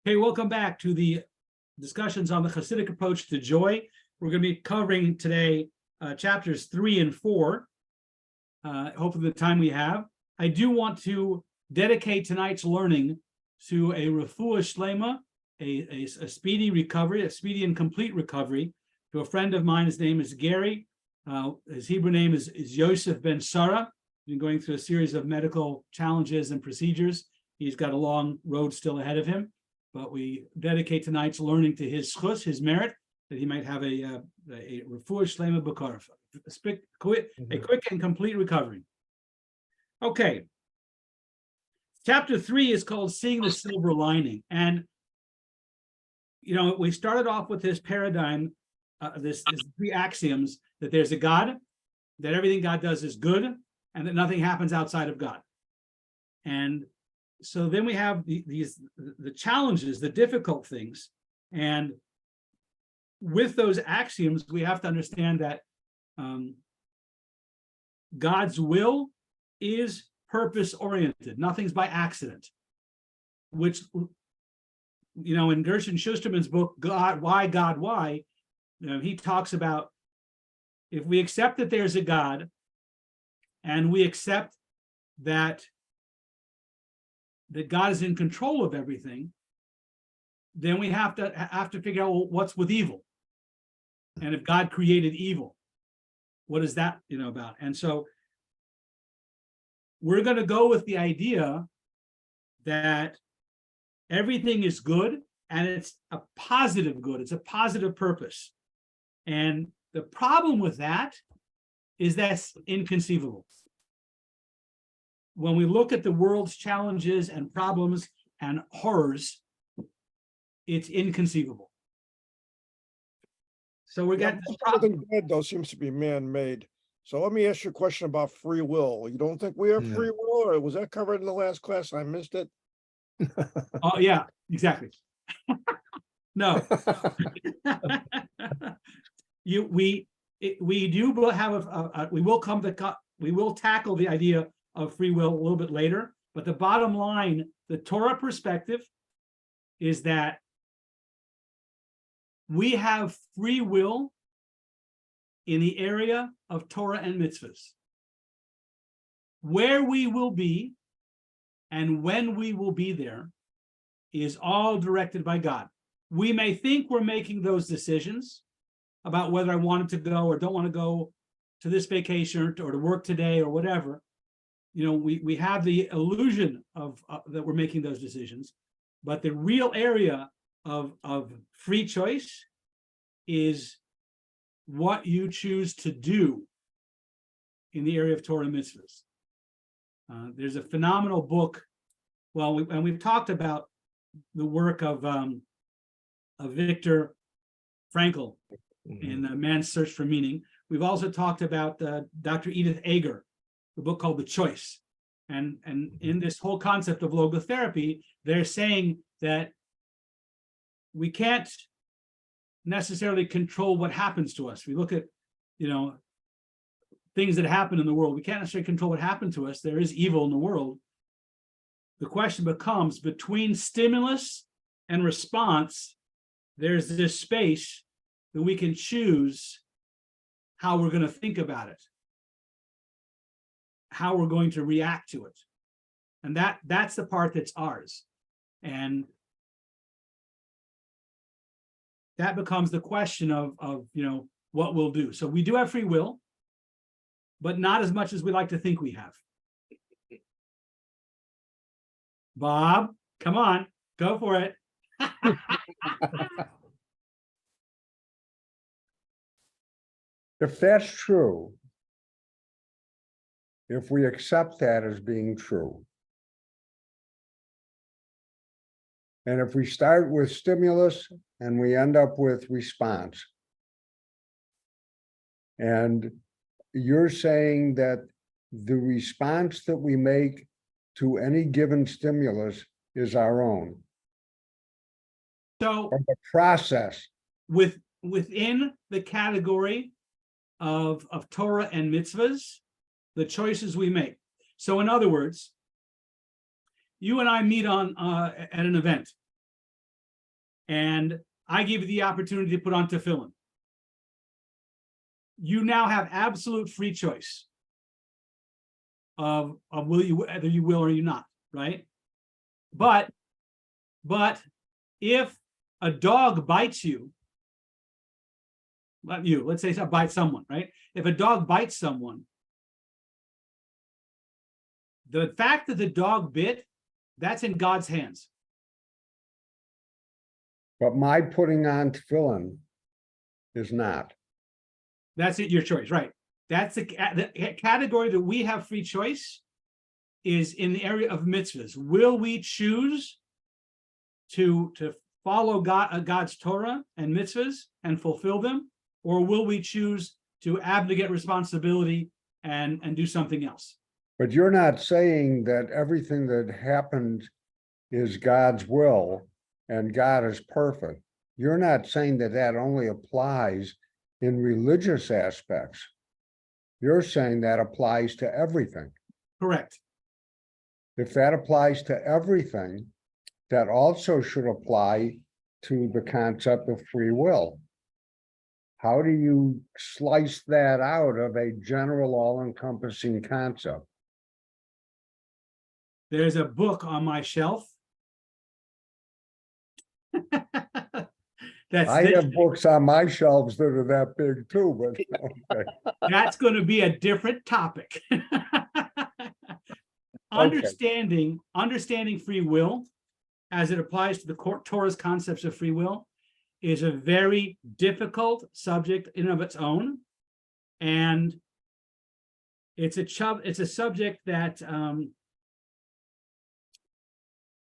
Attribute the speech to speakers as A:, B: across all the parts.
A: Hey, welcome back to the discussions on the Chassidic approach to joy. We're going to be covering today chapters 3 and 4. Hopefully the time we have. I do want to dedicate tonight's learning to a refuah shlema, a speedy recovery, a speedy and complete recovery, to a friend of mine. His name is Gary. His Hebrew name is Yosef ben Sarah. He's been going through a series of medical challenges and procedures. He's got a long road still ahead of him. But we dedicate tonight's learning to his schus, his merit, that he might have a refuah shlema b'karf, a quick and complete recovery. Okay. Chapter 3 is called Seeing the Silver Lining. And, you know, we started off with this paradigm, this three axioms, that there's a God, that everything God does is good, and that nothing happens outside of God. And so then we have the challenges, the difficult things. And with those axioms, we have to understand that God's will is purpose-oriented. Nothing's by accident, which, you know, in Gershon Schusterman's book, God, Why? He talks about if we accept that there's a God and we accept that God is in control of everything, then we have to figure out, well, what's with evil? And if God created evil, what is that, about? And so we're going to go with the idea that everything is good and it's a positive good. It's a positive purpose. And the problem with that is that's inconceivable. When we look at the world's challenges and problems and horrors, it's inconceivable. So we got this problem.
B: Everything bad, though, seems to be man-made. So let me ask you a question about free will. You don't think we have free will, or was that covered in the last class? I missed it.
A: Oh yeah, exactly. No, we do have we will tackle the idea of free will a little bit later, but the bottom line, the Torah perspective, is that we have free will in the area of Torah and mitzvahs. Where we will be and when we will be there is all directed by God. We may think we're making those decisions about whether I wanted to go or don't want to go to this vacation or to work today or whatever. We have the illusion of that we're making those decisions, but the real area of free choice is what you choose to do in the area of Torah and mitzvahs. There's a phenomenal book. Well, we've talked about the work of Viktor Frankl in Man's Search for Meaning. We've also talked about Dr. Edith Eger, the book called The Choice. And in this whole concept of logotherapy, they're saying that we can't necessarily control what happens to us. We look at, things that happen in the world. We can't necessarily control what happened to us. There is evil in the world. The question becomes, between stimulus and response, there's this space that we can choose how we're going to think about it, how we're going to react to it. And that's the part that's ours. And that becomes the question of what we'll do. So we do have free will, but not as much as we like to think we have. Bob, come on, go for it.
C: If that's true, if we accept that as being true, and if we start with stimulus and we end up with response, and you're saying that the response that we make to any given stimulus is our own.
A: So
C: Or the process.
A: within the category of Torah and mitzvahs, the choices we make. So in other words, you and I meet at an event, and I give you the opportunity to put on tefillin. You now have absolute free choice of will you, whether you will or you not, right? But if a dog bites you, let's say bite someone, right? If a dog bites someone, the fact that the dog bit, that's in God's hands.
C: But my putting on tefillin is not.
A: That's it, your choice, right? That's the category that we have free choice is in the area of mitzvahs. Will we choose to follow God's Torah and mitzvahs and fulfill them, or will we choose to abdicate responsibility and do something else?
C: But you're not saying that everything that happened is God's will and God is perfect. You're not saying that that only applies in religious aspects. You're saying that applies to everything.
A: Correct.
C: If that applies to everything, that also should apply to the concept of free will. How do you slice that out of a general all-encompassing concept?
A: There's a book on my shelf.
C: I have books on my shelves that are that big too, but okay.
A: That's going to be a different topic. Understanding free will as it applies to the Torah's concepts of free will is a very difficult subject in and of its own, and it's a subject that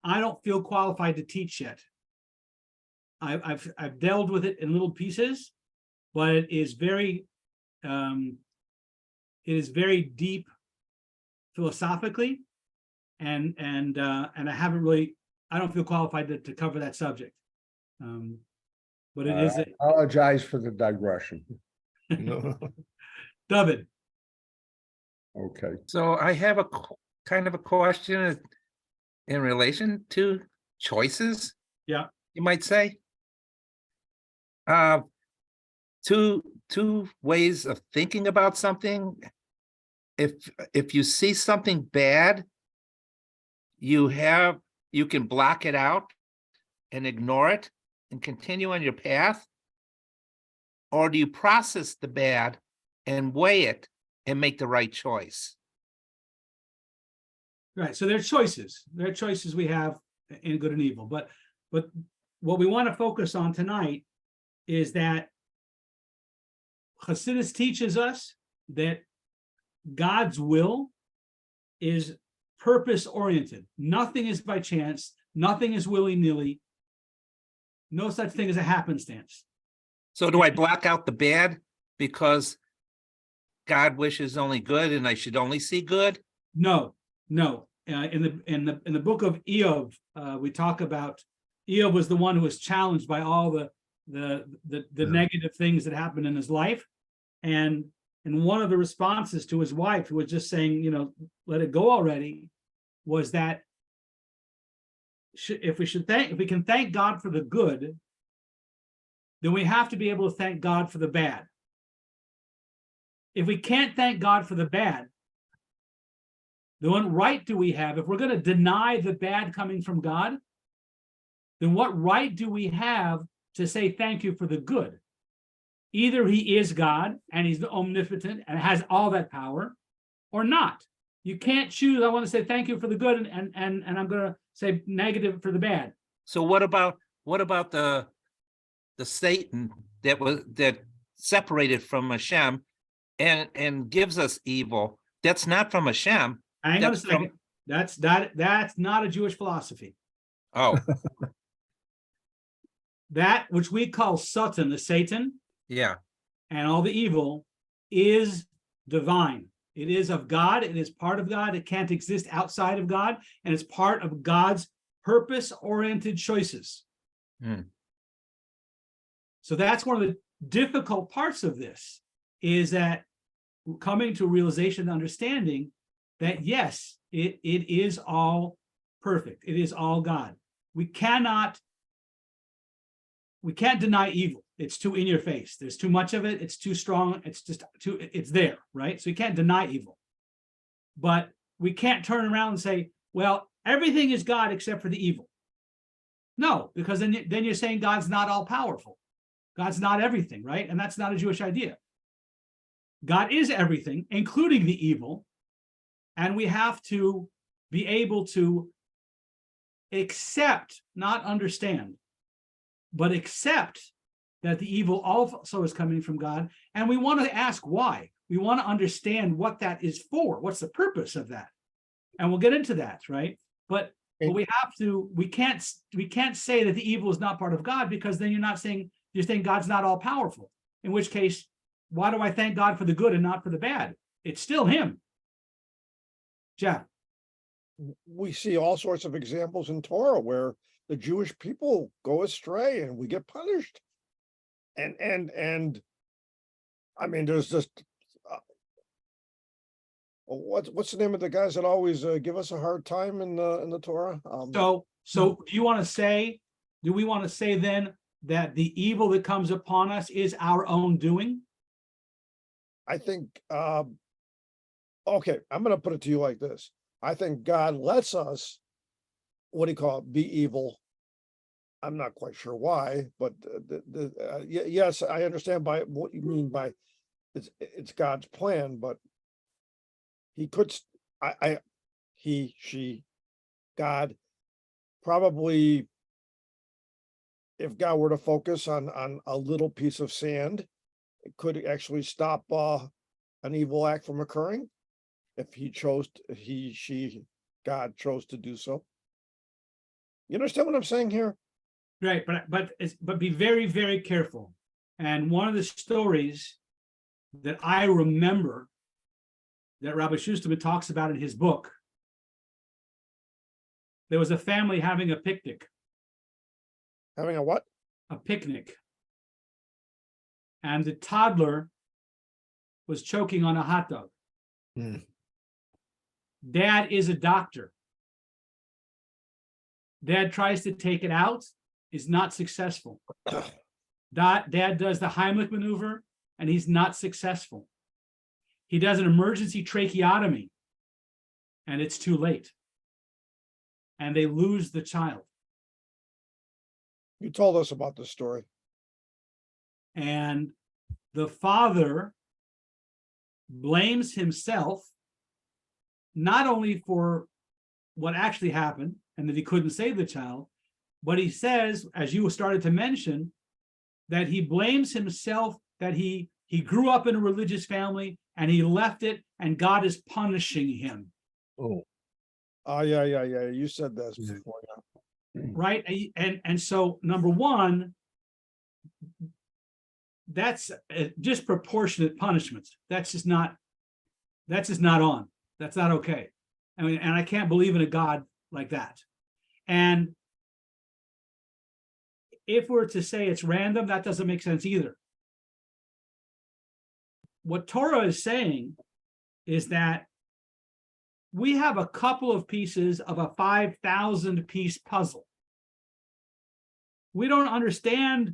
A: I don't feel qualified to teach yet. I've delved with it in little pieces, but it is very deep philosophically, and I don't feel qualified to cover that subject. But it is.
C: I apologize for the digression.
A: David.
C: Okay.
D: So I have a kind of a question in relation to choices.
A: Yeah.
D: You might say. Two ways of thinking about something. If you see something bad, you can block it out and ignore it and continue on your path, or do you process the bad and weigh it and make the right choice?
A: Right. So there are choices. There are choices we have in good and evil. But what we want to focus on tonight is that Chassidus teaches us that God's will is purpose-oriented. Nothing is by chance. Nothing is willy-nilly. No such thing as a happenstance.
D: So do I block out the bad because God wishes only good and I should only see good?
A: No. In the book of Eov, we talk about Eov was the one who was challenged by all the negative things that happened in his life, and one of the responses to his wife, who was just saying, let it go already, was that if we can thank God for the good, then we have to be able to thank God for the bad. If we can't thank God for the bad, then what right do we have? If we're going to deny the bad coming from God, then what right do we have to say thank you for the good? Either he is God and he's omnipotent and has all that power, or not. You can't choose. I want to say thank you for the good, and I'm going to say negative for the bad.
D: So what about the Satan that separated from Hashem and gives us evil? That's not from Hashem.
A: Hang on a second. That's not a Jewish philosophy.
D: Oh.
A: That which we call Satan, the Satan,
D: Yeah.
A: and all the evil, is divine. It is of God. It is part of God. It can't exist outside of God, and it's part of God's purpose-oriented choices. So that's one of the difficult parts of this, is that coming to a realization and understanding that yes, it is all perfect. It is all God. We cannot we can't deny evil. It's too in your face. There's too much of it. It's too strong. It's just too, it's there, right? So you can't deny evil. But we can't turn around and say, well, everything is God except for the evil. No, because then you're saying God's not all powerful. God's not everything, right? And that's not a Jewish idea. God is everything, including the evil. And we have to be able to accept, not understand, but accept that the evil also is coming from God. And we want to ask why. We want to understand what that is for. What's the purpose of that? And we'll get into that, right? But we have to, we can't say that the evil is not part of God, because then you're saying God's not all powerful. In which case, why do I thank God for the good and not for the bad? It's still him. Jeff.
B: We see all sorts of examples in Torah where the Jewish people go astray and we get punished. And I mean, there's just what's the name of the guys that always give us a hard time in the Torah?
A: So do we want to say then that the evil that comes upon us is our own doing?
B: I think okay, I'm going to put it to you like this. I think God lets us, be evil. I'm not quite sure why, but yes, I understand by what you mean by it's God's plan, but he could, God probably, if God were to focus on a little piece of sand, it could actually stop an evil act from occurring if God chose to do so. You understand what I'm saying here?
A: Right, but be very, very careful. And one of the stories that I remember that Rabbi Schusterman talks about in his book, there was a family having a picnic.
B: Having a what?
A: A picnic. And the toddler was choking on a hot dog. Dad is a doctor. Dad tries to take it out, is not successful. Dad does the Heimlich maneuver, and he's not successful. He does an emergency tracheotomy, and it's too late. And they lose the child.
B: You told us about this story.
A: And the father blames himself, not only for what actually happened and that he couldn't save the child, but he says, as you started to mention, that he blames himself that he grew up in a religious family and he left it, and God is punishing him.
B: Yeah. You said this before, yeah.
A: Right? And so, number one, that's a disproportionate punishment. That's just not on. That's not okay. I mean, and I can't believe in a God like that. And if we're to say it's random, that doesn't make sense either. What Torah is saying is that we have a couple of pieces of a 5,000 piece puzzle. We don't understand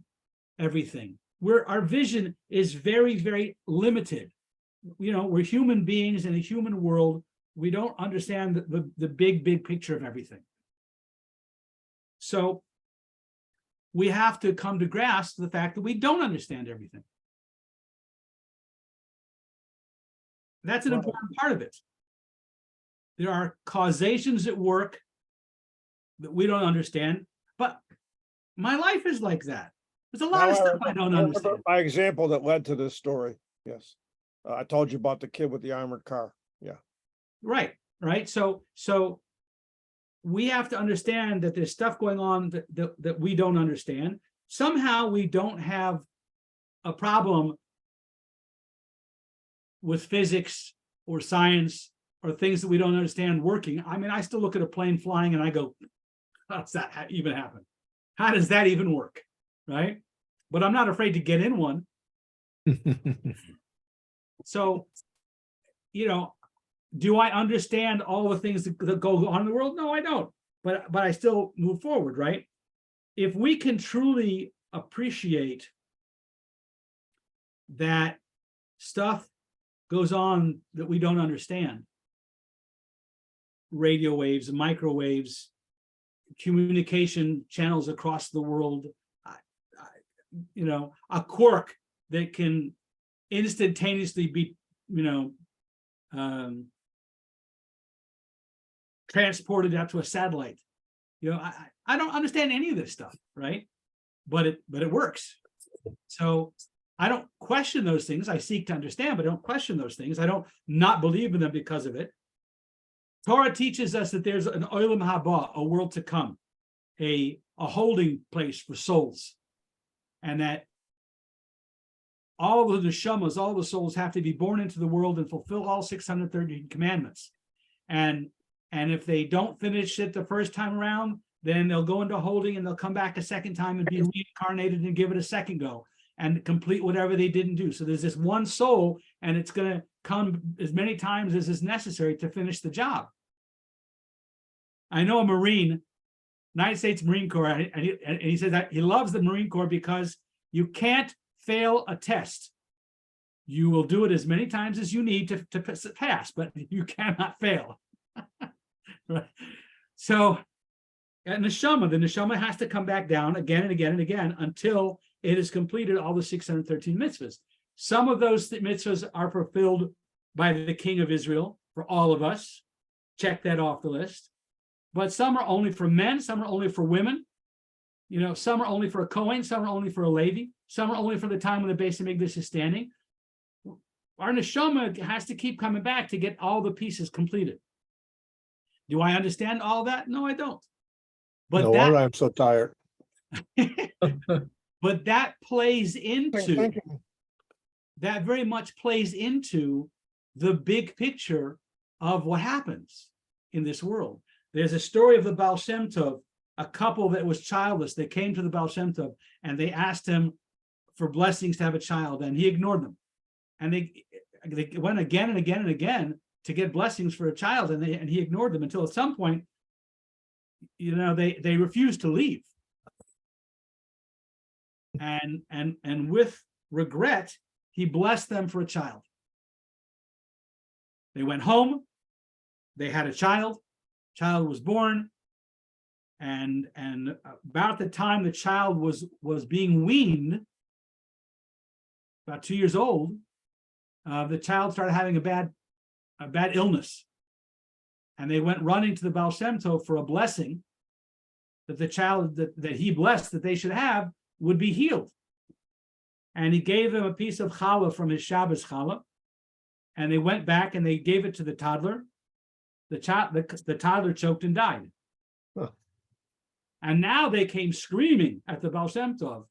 A: everything. Our vision is very, very limited. You know, we're human beings in a human world. We don't understand the big picture of everything. So we have to come to grasp the fact that we don't understand everything. That's an important part of it. There are causations at work that we don't understand, but my life is like that. There's a lot of stuff I don't understand.
B: My example that led to this story. Yes. I told you about the kid with the armored car. Yeah.
A: Right. So we have to understand that there's stuff going on that we don't understand. Somehow we don't have a problem with physics or science or things that we don't understand working. I mean, I still look at a plane flying and I go, how does that even happen? How does that even work? Right? But I'm not afraid to get in one. So, you know, do I understand all the things that go on in the world? No, I don't. But I still move forward, right? If we can truly appreciate that stuff goes on that we don't understand. Radio waves, microwaves, communication channels across the world, a quark that can instantaneously be, transported out to a satellite. I don't understand any of this stuff, right? But it works. So I don't question those things. I seek to understand, but I don't question those things. I don't not believe in them because of it. Torah teaches us that there's an olam haba, a world to come, a holding place for souls, and that all the neshamas, all the souls have to be born into the world and fulfill all 613 commandments. And if they don't finish it the first time around, then they'll go into holding and they'll come back a second time and be reincarnated and give it a second go and complete whatever they didn't do. So there's this one soul, and it's going to come as many times as is necessary to finish the job. I know a Marine, United States Marine Corps, and he says that he loves the Marine Corps because you can't fail a test. You will do it as many times as you need to pass, but you cannot fail. Right? So at the neshama has to come back down again and again and again until it has completed all the 613 mitzvahs. Some of those mitzvahs are fulfilled by the king of Israel for all of us. Check that off the list. But some are only for men, some are only for women. Some are only for a Kohen, some are only for a Levi, some are only for the time when the Beis Hamikdash is standing. Our neshama has to keep coming back to get all the pieces completed. Do I understand all that? No, I don't. But
B: No wonder I'm so tired.
A: but that plays into
B: Thank you.
A: that very much plays into the big picture of what happens in this world. There's a story of the Baal Shem Tov, a couple that was childless. They came to the Baal Shem Tov and they asked him for blessings to have a child, and he ignored them. And they went again and again and again to get blessings for a child, and he ignored them until at some point, they refused to leave. And with regret, he blessed them for a child. They went home, they had a child was born, and about the time the child was being weaned, about 2 years old, the child started having a bad illness, and they went running to the Baal Shem Tov for a blessing that the child that he blessed that they should have would be healed. And he gave them a piece of challah from his Shabbos challah, and they went back and they gave it to the toddler. The toddler choked and died.
B: Huh.
A: And now they came screaming at the Baal Shem Tov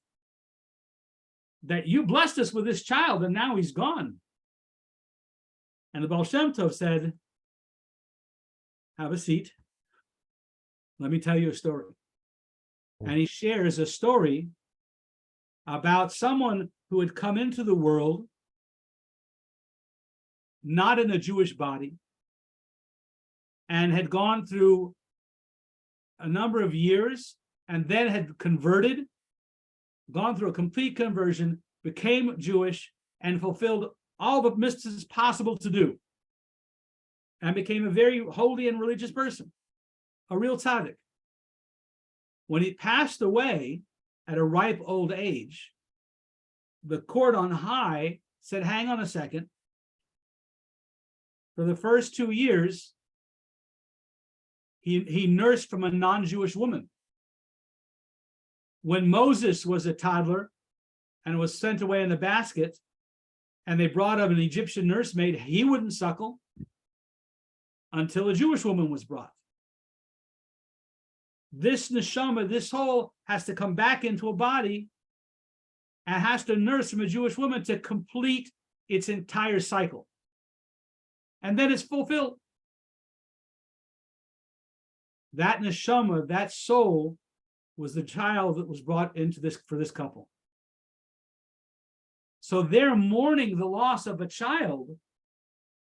A: that you blessed us with this child and now he's gone. And the Baal Shem Tov said, have a seat. Let me tell you a story. And he shares a story about someone who had come into the world not in a Jewish body, and had gone through a number of years and then had converted, gone through a complete conversion, became Jewish, and fulfilled all the mitzvahs possible to do, and became a very holy and religious person, a real tzaddik. When he passed away at a ripe old age, the court on high said, hang on a second. For the first 2 years, he nursed from a non-Jewish woman. When Moses was a toddler and was sent away in a basket, and they brought up an Egyptian nursemaid, he wouldn't suckle until a Jewish woman was brought. This neshama, this soul, has to come back into a body and has to nurse from a Jewish woman to complete its entire cycle. And then it's fulfilled. That neshama, that soul, was the child that was brought into this for this couple. So they're mourning the loss of a child,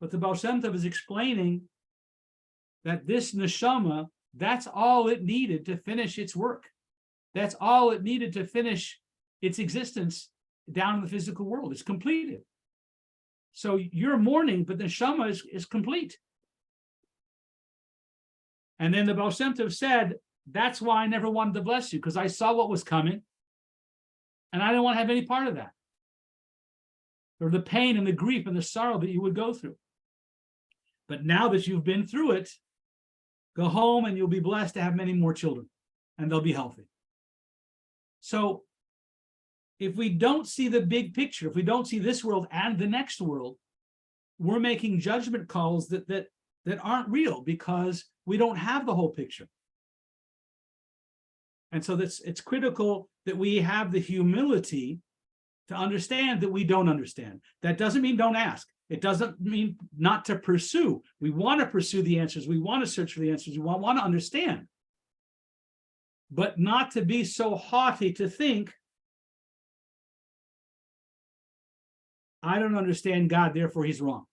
A: but the Baal Shem Tov is explaining that this neshama, that's all it needed to finish its work. That's all it needed to finish its existence down in the physical world. It's completed. So you're mourning, but the neshama is complete. And then the Baal Shem Tov said, that's why I never wanted to bless you, because I saw what was coming, and I didn't want to have any part of that, or the pain and the grief and the sorrow that you would go through. But now that you've been through it, go home and you'll be blessed to have many more children, and they'll be healthy. So if we don't see the big picture, if we don't see this world and the next world, we're making judgment calls that aren't real, because we don't have the whole picture. And so it's critical that we have the humility to understand that we don't understand. That doesn't mean don't ask. It doesn't mean not to pursue. We want to pursue the answers. We want to search for the answers. We want to understand. But not to be so haughty to think, I don't understand God, therefore he's wrong.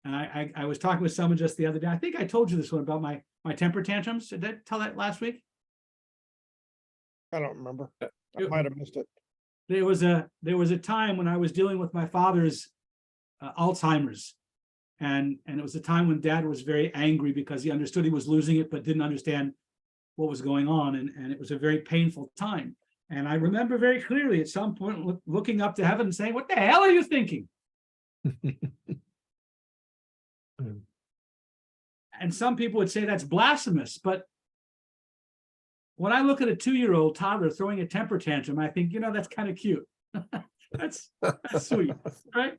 A: And I was talking with someone just the other day. I think I told you this one about my temper tantrums. Did I tell that last week?
B: I don't remember. I might have missed it.
A: There was a time when I was dealing with my father's Alzheimer's, and it was a time when Dad was very angry because he understood he was losing it, but didn't understand what was going on, and it was a very painful time. And I remember very clearly at some point looking up to heaven and saying, "What the hell are you thinking?" And some people would say that's blasphemous, but when I look at a 2-year-old toddler throwing a temper tantrum, I think, that's kind of cute. that's sweet, right?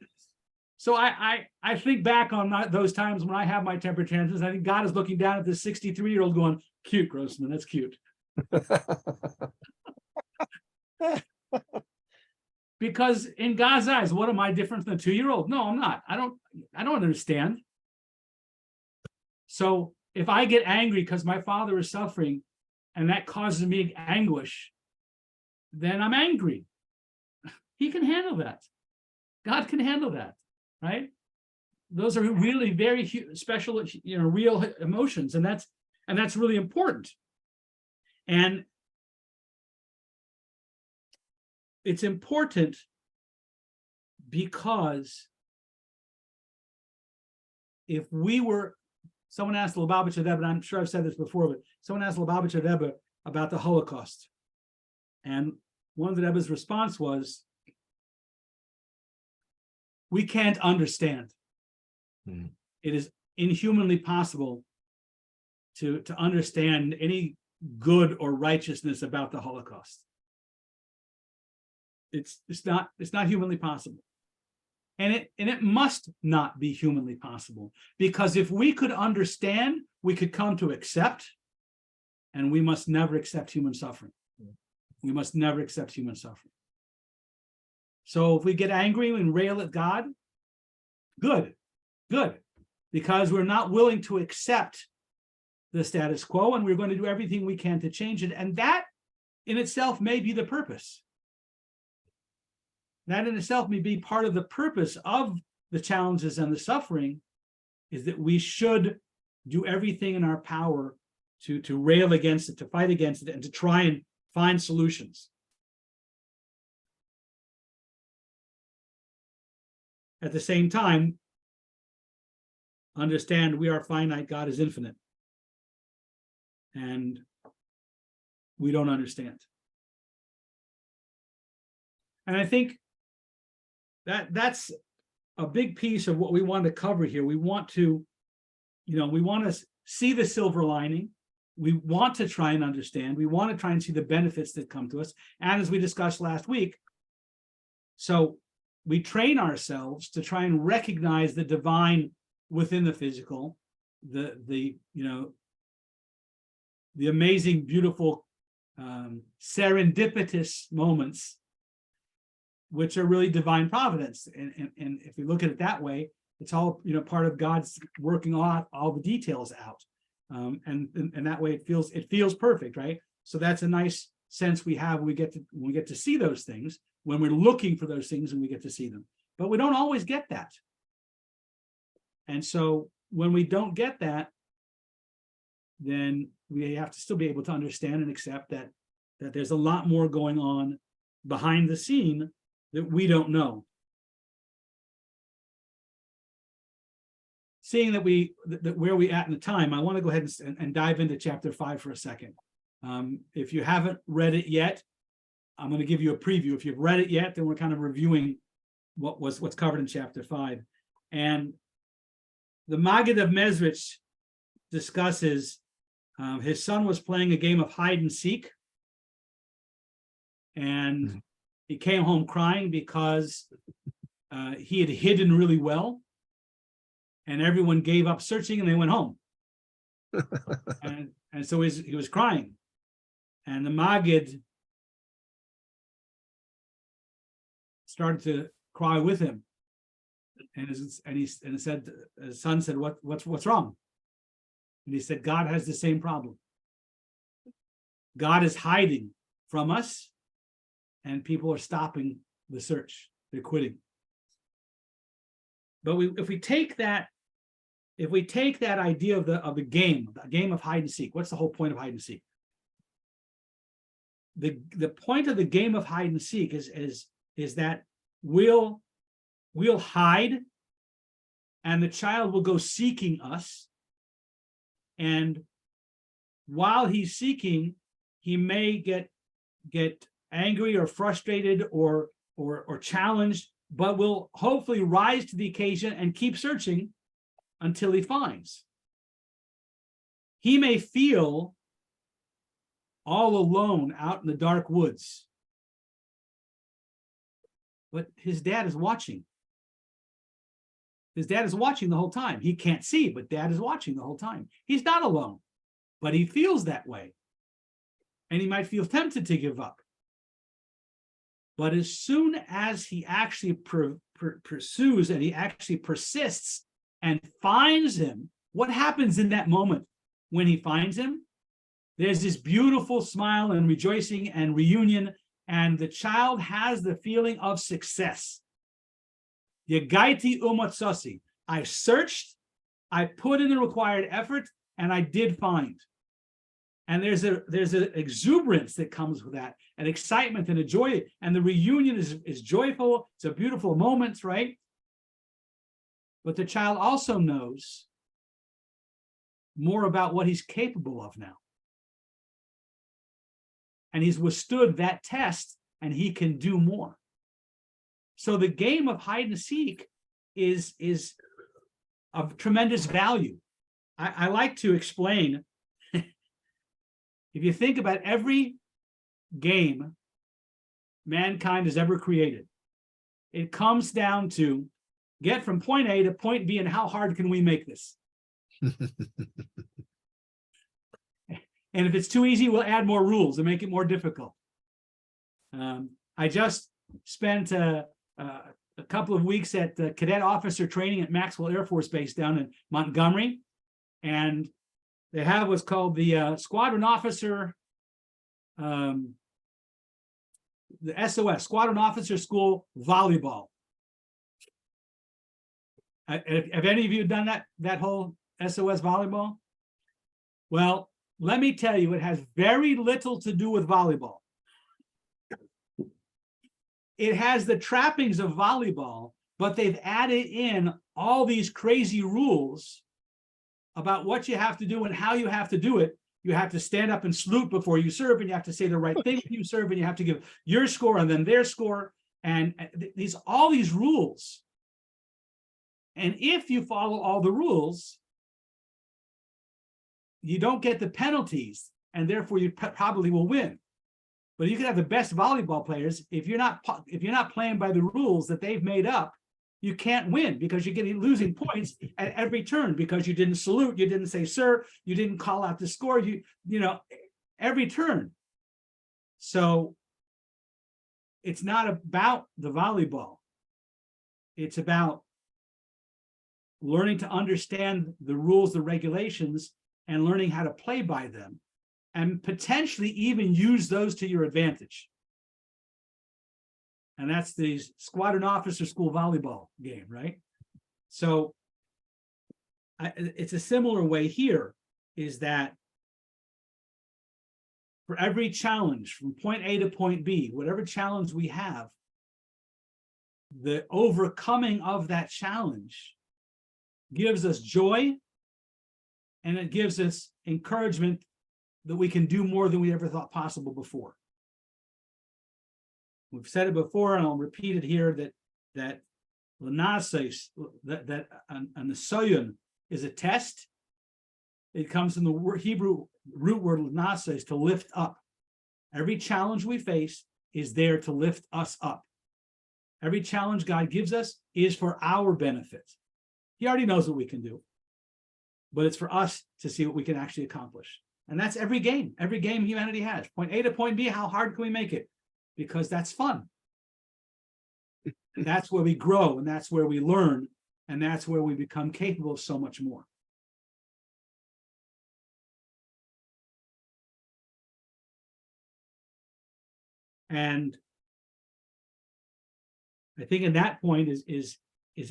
A: So I think back on those times when I have my temper tantrums. I think God is looking down at this 63-year-old going, "Cute, Grossman, that's cute." Because in God's eyes, what am I different than a 2-year-old? No, I'm not. I don't understand. So if I get angry because my father is suffering and that causes me anguish, then I'm angry. He can handle that. God can handle that, right? Those are really very special, real emotions, and that's really important. And it's important because if we were, someone asked the Lubavitcher Rebbe, and I'm sure I've said this before, but someone asked the Lubavitcher Rebbe about the Holocaust. And one of the Rebbe's response was, we can't understand. It is inhumanly possible to understand any good or righteousness about the Holocaust. It's not humanly possible. And it must not be humanly possible, because if we could understand, we could come to accept, and we must never accept human suffering. We must never accept human suffering. So if we get angry and rail at God, good, because we're not willing to accept the status quo, and we're going to do everything we can to change it. And that in itself may be the purpose. That in itself may be part of the purpose of the challenges and the suffering, is that we should do everything in our power to rail against it, to fight against it, and to try and find solutions. At the same time, understand we are finite, God is infinite. And we don't understand. And I think that's a big piece of what we want to cover here. We want to, we want to see the silver lining. We want to try and understand. We want to try and see the benefits that come to us. And as we discussed last week, so we train ourselves to try and recognize the divine within the physical, the amazing, beautiful, serendipitous moments, which are really divine providence. And if we look at it that way, it's all part of God's working all the details out. And that way it feels perfect, right? So that's a nice sense we have when we get to see those things, when we're looking for those things and we get to see them. But we don't always get that. And so when we don't get that, then we have to still be able to understand and accept that there's a lot more going on behind the scene that we don't know. Seeing that where we at in the time, I want to go ahead and dive into chapter 5 for a second. If you haven't read it yet, I'm going to give you a preview. If you've read it yet, then we're kind of reviewing what's covered in chapter 5. And the Maggid of Mezrich discusses his son was playing a game of hide and seek, and he came home crying because he had hidden really well, and everyone gave up searching and they went home. and so he was crying, and the Maggid started to cry with him, and he said, his son said, what's wrong? And he said, God has the same problem. God is hiding from us, and people are stopping the search. They're quitting. But if we take that idea of the game of hide and seek, what's the whole point of hide and seek? The point of the game of hide and seek is that we'll hide, and the child will go seeking us. And while he's seeking, he may get angry or frustrated or challenged, but will hopefully rise to the occasion and keep searching until he finds. He may feel all alone out in the dark woods, but his dad is watching. His dad is watching the whole time. He can't see, but dad is watching the whole time. He's not alone, but he feels that way. And he might feel tempted to give up. But as soon as he actually pursues and he actually persists and finds him, what happens in that moment when he finds him? There's this beautiful smile and rejoicing and reunion, and the child has the feeling of success. Yagaiti umatsasi. I searched, I put in the required effort, and I did find. And there's an exuberance that comes with that, an excitement and a joy, and the reunion is joyful. It's a beautiful moment, right? But the child also knows more about what he's capable of now. And he's withstood that test, and he can do more. So the game of hide and seek is of tremendous value. I like to explain, if you think about every game mankind has ever created, it comes down to get from point A to point B, and how hard can we make this? And if it's too easy, we'll add more rules and make it more difficult. I just spent a couple of weeks at cadet officer training at Maxwell Air Force Base down in Montgomery, and they have what's called the squadron officer, the SOS, Squadron Officer School Volleyball. Have any of you done that whole SOS volleyball? Well, let me tell you, it has very little to do with volleyball. It has the trappings of volleyball, but they've added in all these crazy rules about what you have to do and how you have to do it. You have to stand up and salute before you serve, and you have to say the right thing when you serve, and you have to give your score and then their score, and all these rules. And if you follow all the rules, you don't get the penalties, and therefore you probably will win. But you can have the best volleyball players. If you're not playing by the rules that they've made up, you can't win, because you're getting losing points at every turn because you didn't salute, you didn't say sir, you didn't call out the score, you know, every turn. So it's not about the volleyball. It's about learning to understand the rules, the regulations, and learning how to play by them, and potentially even use those to your advantage. And that's the Squadron Officer School volleyball game, right? So it's a similar way here, is that for every challenge from point A to point B, whatever challenge we have, the overcoming of that challenge gives us joy, and it gives us encouragement that we can do more than we ever thought possible before. We've said it before, and I'll repeat it here, that an asoyon is a test. It comes from the Hebrew root word lanases, to lift up. Every challenge we face is there to lift us up. Every challenge God gives us is for our benefit. He already knows what we can do, but it's for us to see what we can actually accomplish. And that's every game humanity has. Point A to point B, how hard can we make it? Because that's fun. And that's where we grow, and that's where we learn, and that's where we become capable of so much more. And I think in that point is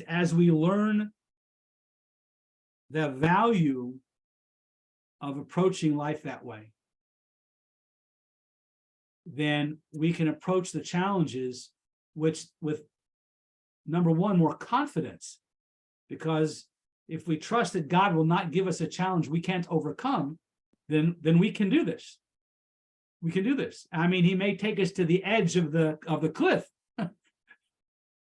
A: as we learn the value of approaching life that way, then we can approach the challenges with number one, more confidence, because if we trust that God will not give us a challenge we can't overcome, then we can do this. We can do this. I mean, he may take us to the edge of the cliff,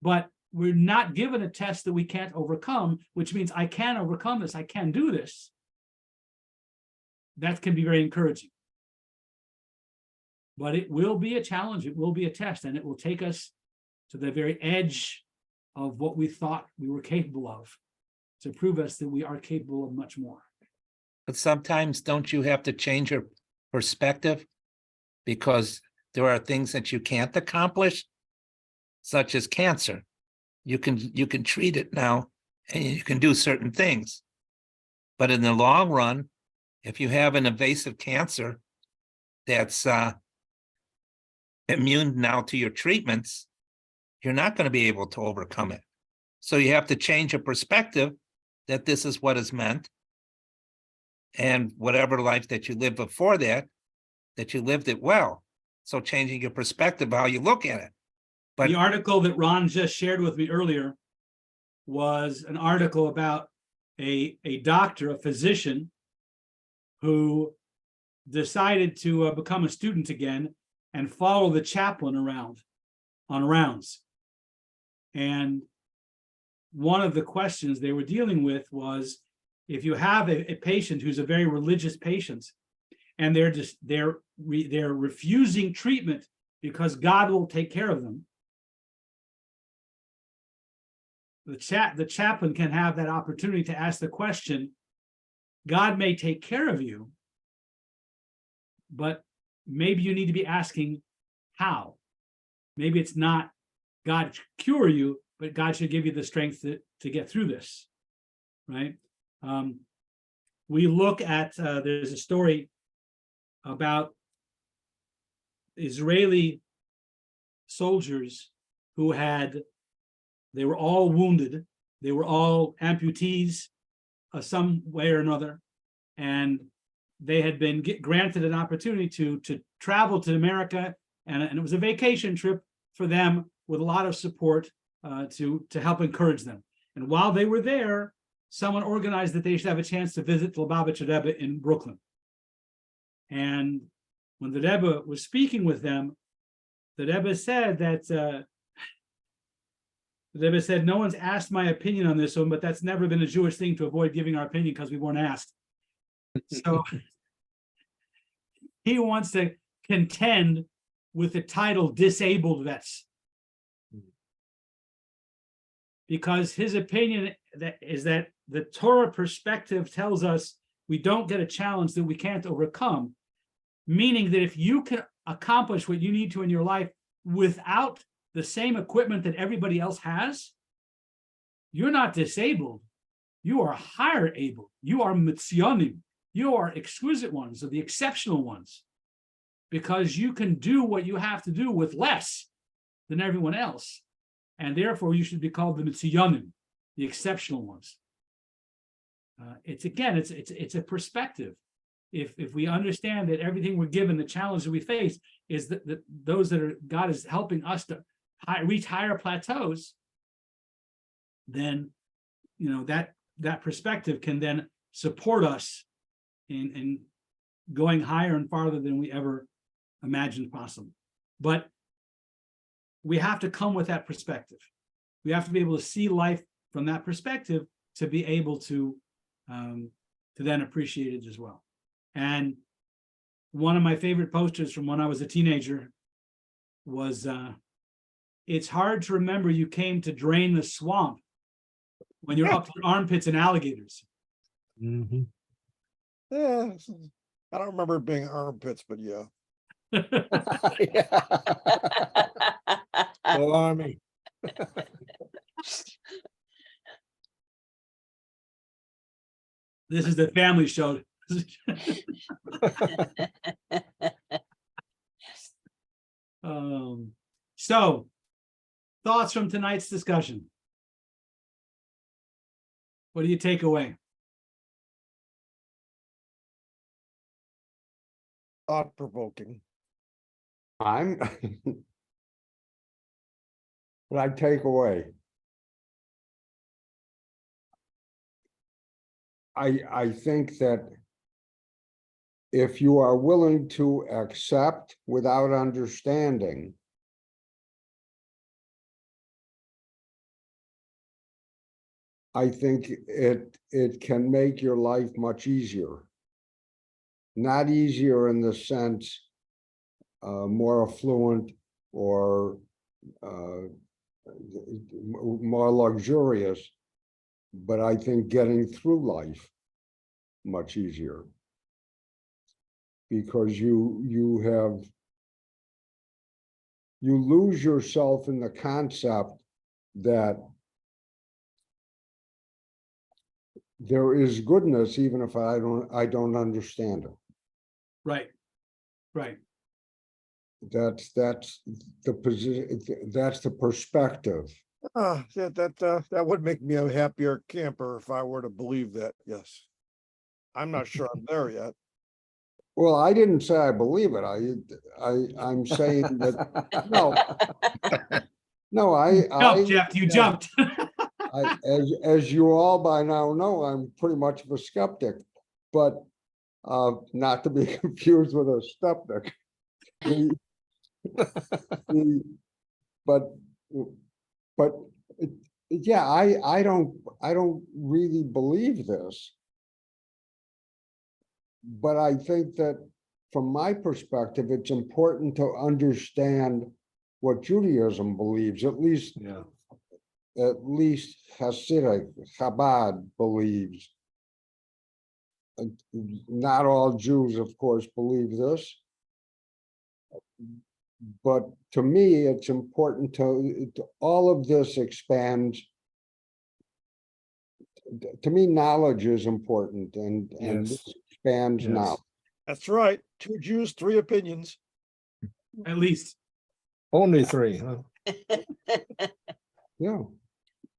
A: but we're not given a test that we can't overcome, which means I can overcome this. I can do this. That can be very encouraging. But it will be a challenge. It will be a test, and it will take us to the very edge of what we thought we were capable of, to prove us that we are capable of much more.
D: But sometimes don't you have to change your perspective because there are things that you can't accomplish, such as cancer. You can treat it now and you can do certain things. But in the long run, if you have an invasive cancer that's immune now to your treatments, you're not going to be able to overcome it. So you have to change your perspective that this is what is meant. And whatever life that you lived before that you lived it well. So changing your perspective, how you look at it. But
A: the article that Ron just shared with me earlier was an article about a doctor, a physician, who decided to become a student again and follow the chaplain around on rounds. And one of the questions they were dealing with was, if you have a patient who's a very religious patient, and they're refusing treatment because God will take care of them, the chaplain can have that opportunity to ask the question, God may take care of you, but maybe you need to be asking how. Maybe it's not God cure you, but God should give you the strength to get through this, right? We look at, there's a story about Israeli soldiers who they were all wounded. They were all amputees some way or another. And they had been granted an opportunity to travel to America. And it was a vacation trip for them with a lot of support to help encourage them. And while they were there, someone organized that they should have a chance to visit the Lubavitcher Rebbe in Brooklyn. And when the Rebbe was speaking with them, the Rebbe said that no one's asked my opinion on this one, but that's never been a Jewish thing to avoid giving our opinion because we weren't asked. So he wants to contend with the title disabled vets, because his opinion is that the Torah perspective tells us we don't get a challenge that we can't overcome, meaning that if you can accomplish what you need to in your life without the same equipment that everybody else has, you're not disabled. You are higher able. You are mitzionim. You are exquisite ones, or the exceptional ones, because you can do what you have to do with less than everyone else. And therefore, you should be called the mitzionim, the exceptional ones. It's a perspective. if we understand that everything we're given, the challenge that we face is that those that are God is helping us to reach higher plateaus, then that perspective can then support us in going higher and farther than we ever imagined possible. But we have to come with that perspective. We have to be able to see life from that perspective to be able to then appreciate it as well. And one of my favorite posters from when I was a teenager was, it's hard to remember you came to drain the swamp when you're up to your armpits in alligators.
C: Mhm.
B: Yeah, I don't remember it being armpits, but yeah. Alarming.
A: This is the family show. So, thoughts from tonight's discussion. What do you take away?
B: Thought-provoking.
C: I'm what I take away. I think that if you are willing to accept without understanding, I think it can make your life much easier. Not easier in the sense more affluent or more luxurious, but I think getting through life much easier, because you lose yourself in the concept that there is goodness even if I don't understand it.
A: Right.
C: That's the position, that's the perspective.
B: That would make me a happier camper if I were to believe that. Yes, I'm not sure I'm there yet.
C: Well, I didn't say I believe it. I'm saying that no,
A: Jeff, you jumped.
C: as you all by now know, I'm pretty much of a skeptic, but not to be confused with a skeptic. But yeah, I don't really believe this. But I think that from my perspective, it's important to understand what Judaism believes, at least Chassidic, Chabad believes. And not all Jews, of course, believe this. But to me, it's important to all of this expands. To me, knowledge is important, and this expands knowledge.
B: That's right. 2 Jews, 3 opinions.
A: At least.
E: Only 3, huh?
C: Yeah.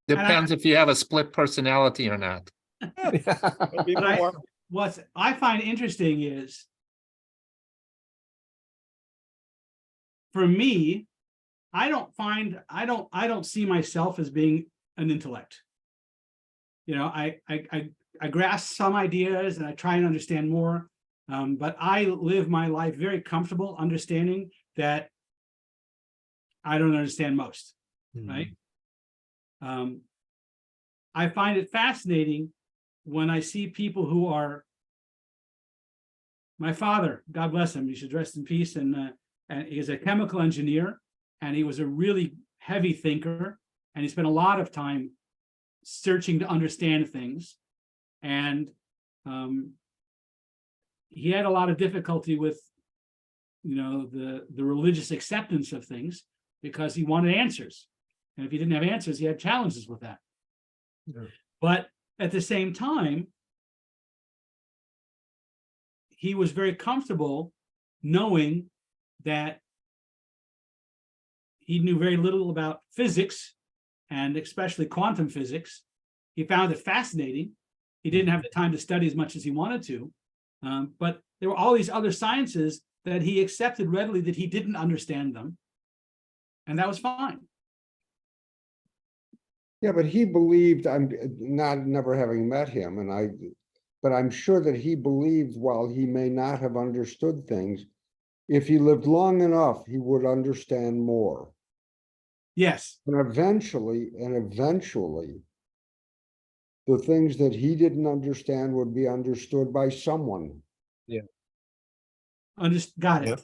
D: Depends if you have a split personality or not.
B: Could be
A: But
B: more.
A: what I find interesting is, for me, I don't see myself as being an intellect. I grasp some ideas and I try and understand more, but I live my life very comfortable understanding that I don't understand most, right? I find it fascinating when I see people who are, my father, God bless him, he should rest in peace, and he's a chemical engineer, and he was a really heavy thinker, and he spent a lot of time searching to understand things, and he had a lot of difficulty with the religious acceptance of things, because he wanted answers, and if he didn't have answers, he had challenges with that. But at the same time, he was very comfortable knowing that he knew very little about physics, and especially quantum physics. He found it fascinating. He didn't have the time to study as much as he wanted to, But there were all these other sciences that he accepted readily that he didn't understand them. And that was fine.
C: Yeah, but he believed, I'm not never having met him, but I'm sure that he believed while he may not have understood things, if he lived long enough, he would understand more.
A: Yes.
C: And eventually, the things that he didn't understand would be understood by someone.
A: Got it.
E: Yep.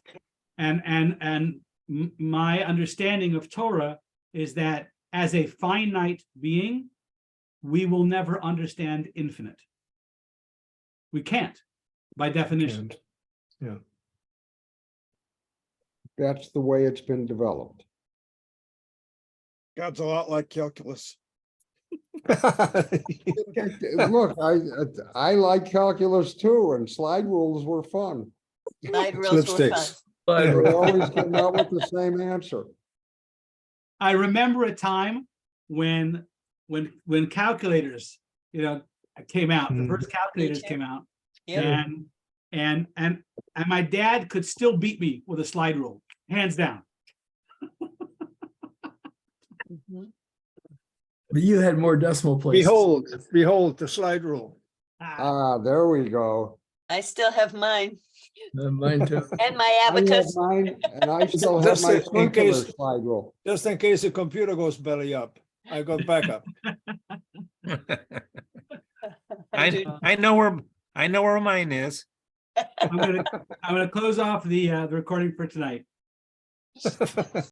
A: And my understanding of Torah is that as a finite being, we will never understand infinite. We can't, by definition.
E: And, yeah.
C: That's the way it's been developed.
B: God's a lot like calculus.
C: Look, I like calculus too, and slide rules were fun.
F: Slide rules were fun.
E: Lipsticks.
C: We always came out with the same answer.
A: I remember a time when calculators, came out, the
E: Mm.
A: first calculators
F: too.
A: came out,
F: Yeah.
A: and my dad could still beat me with a slide rule, hands down.
F: Mhm.
G: But you had more decimal places.
E: Behold the slide rule.
C: Ah, there we go.
F: I still have mine
G: Mine too.
F: and my
C: I have
F: abacus.
C: mine, and I still have
E: Just
C: my
E: in
C: circular
E: case-
C: slide rule.
E: Just in case the computer goes belly up, I got backup.
D: I know where mine is.
A: I'm gonna close off the recording for tonight.